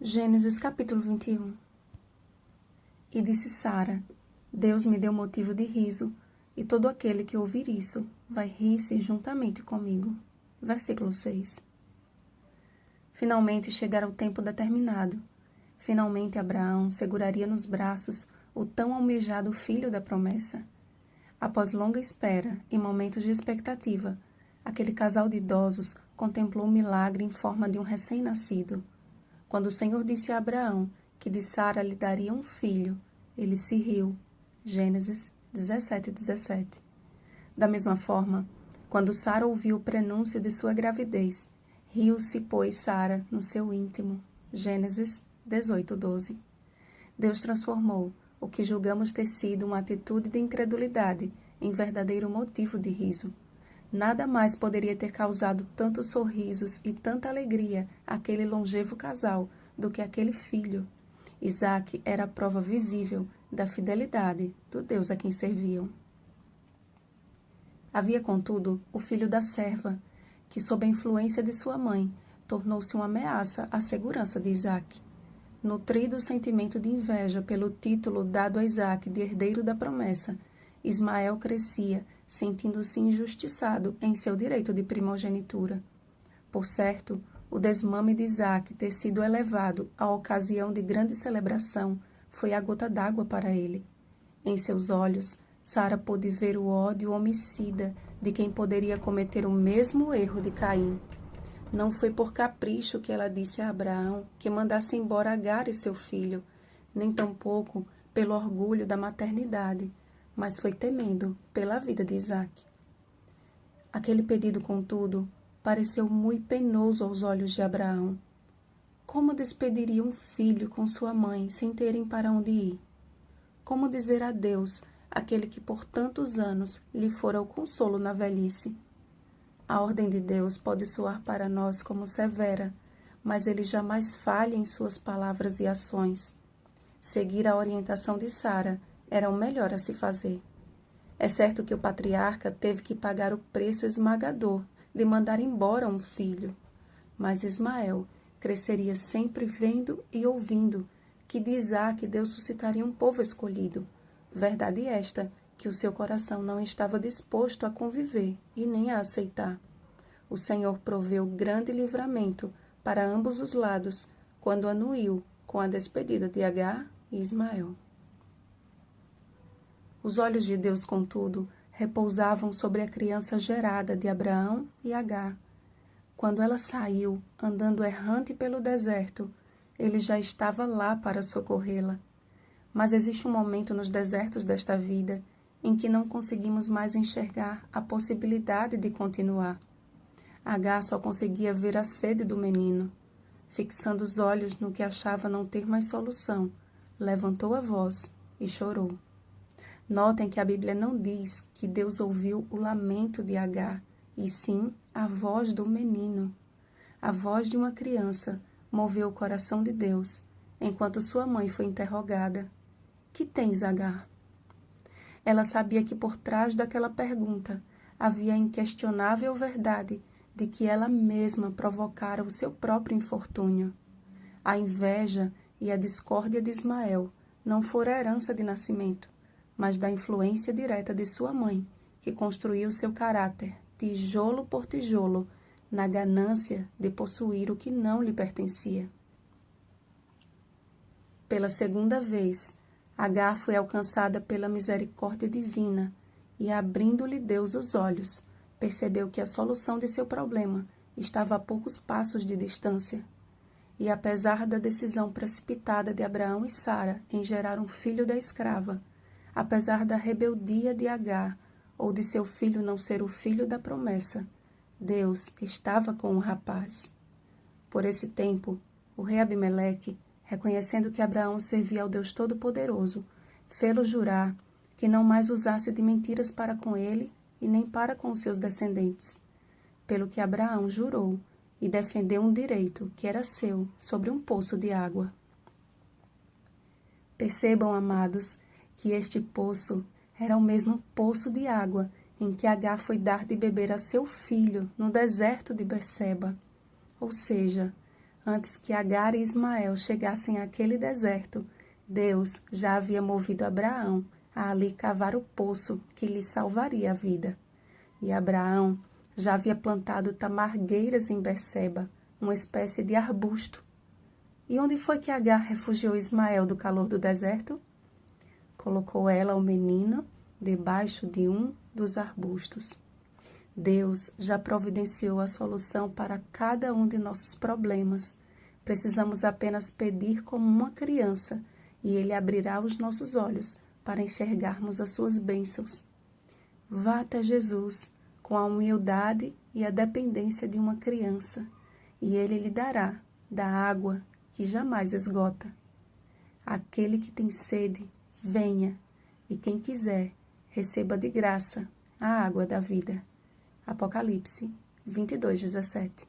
Gênesis capítulo 21. E disse Sara: Deus me deu motivo de riso, e todo aquele que ouvir isso vai rir-se juntamente comigo. Versículo 6. Finalmente chegara o tempo determinado. Finalmente Abraão seguraria nos braços o tão almejado filho da promessa. Após longa espera e momentos de expectativa, aquele casal de idosos contemplou o milagre em forma de um recém-nascido. Quando o Senhor disse a Abraão que de Sara lhe daria um filho, ele se riu. Gênesis 17:17. Da mesma forma, quando Sara ouviu o prenúncio de sua gravidez, riu-se, pois, Sara no seu íntimo. Gênesis 18:12. Deus transformou o que julgamos ter sido uma atitude de incredulidade em verdadeiro motivo de riso. Nada mais poderia ter causado tantos sorrisos e tanta alegria àquele longevo casal do que aquele filho. Isaque era a prova visível da fidelidade do Deus a quem serviam. Havia, contudo, o filho da serva, que, sob a influência de sua mãe, tornou-se uma ameaça à segurança de Isaque. Nutrido o sentimento de inveja pelo título dado a Isaque de herdeiro da promessa, Ismael crescia, sentindo-se injustiçado em seu direito de primogenitura. Por certo, o desmame de Isaque ter sido elevado à ocasião de grande celebração foi a gota d'água para ele. Em seus olhos, Sara pôde ver o ódio homicida de quem poderia cometer o mesmo erro de Caim. Não foi por capricho que ela disse a Abraão que mandasse embora Agar e seu filho, nem tampouco pelo orgulho da maternidade, mas foi temendo pela vida de Isaque. Aquele pedido, contudo, pareceu muito penoso aos olhos de Abraão. Como despediria um filho com sua mãe sem terem para onde ir? Como dizer adeus àquele que por tantos anos lhe fora o consolo na velhice? A ordem de Deus pode soar para nós como severa, mas ele jamais falha em suas palavras e ações. Seguir a orientação de Sara era o melhor a se fazer. É certo que o patriarca teve que pagar o preço esmagador de mandar embora um filho, mas Ismael cresceria sempre vendo e ouvindo que de Isaque Deus suscitaria um povo escolhido, verdade esta que o seu coração não estava disposto a conviver e nem a aceitar. O Senhor proveu grande livramento para ambos os lados quando anuiu com a despedida de Agar e Ismael. Os olhos de Deus, contudo, repousavam sobre a criança gerada de Abraão e Agar. Quando ela saiu, andando errante pelo deserto, ele já estava lá para socorrê-la. Mas existe um momento nos desertos desta vida em que não conseguimos mais enxergar a possibilidade de continuar. Agar só conseguia ver a sede do menino. Fixando os olhos no que achava não ter mais solução, levantou a voz e chorou. Notem que a Bíblia não diz que Deus ouviu o lamento de Agar, e sim a voz do menino. A voz de uma criança moveu o coração de Deus, enquanto sua mãe foi interrogada: "Que tens, Agar?" Ela sabia que por trás daquela pergunta havia a inquestionável verdade de que ela mesma provocara o seu próprio infortúnio. A inveja e a discórdia de Ismael não foram herança de nascimento, mas da influência direta de sua mãe, que construiu seu caráter, tijolo por tijolo, na ganância de possuir o que não lhe pertencia. Pela segunda vez, Agar foi alcançada pela misericórdia divina e, abrindo-lhe Deus os olhos, percebeu que a solução de seu problema estava a poucos passos de distância. E apesar da decisão precipitada de Abraão e Sara em gerar um filho da escrava, apesar da rebeldia de Agar ou de seu filho não ser o filho da promessa, Deus estava com o rapaz. Por esse tempo, o rei Abimeleque, reconhecendo que Abraão servia ao Deus Todo-Poderoso, fê-lo jurar que não mais usasse de mentiras para com ele e nem para com seus descendentes. Pelo que Abraão jurou e defendeu um direito que era seu sobre um poço de água. Percebam, amados, que este poço era o mesmo poço de água em que Agar foi dar de beber a seu filho no deserto de Berseba. Ou seja, Antes que Agar e Ismael chegassem àquele deserto, Deus já havia movido Abraão a ali cavar o poço que lhe salvaria a vida. E Abraão já havia plantado tamargueiras em Berseba, uma espécie de arbusto. E onde foi que Agar refugiou Ismael do calor do deserto? Colocou ela, o menino, debaixo de um dos arbustos. Deus já providenciou a solução para cada um de nossos problemas. Precisamos apenas pedir como uma criança e Ele abrirá os nossos olhos para enxergarmos as suas bênçãos. Vá até Jesus com a humildade e a dependência de uma criança e Ele lhe dará da água que jamais esgota. Aquele que tem sede, venha, e quem quiser, receba de graça a água da vida. Apocalipse 22:17.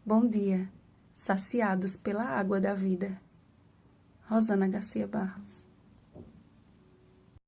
Bom dia, saciados pela água da vida. Rosana Garcia Barros.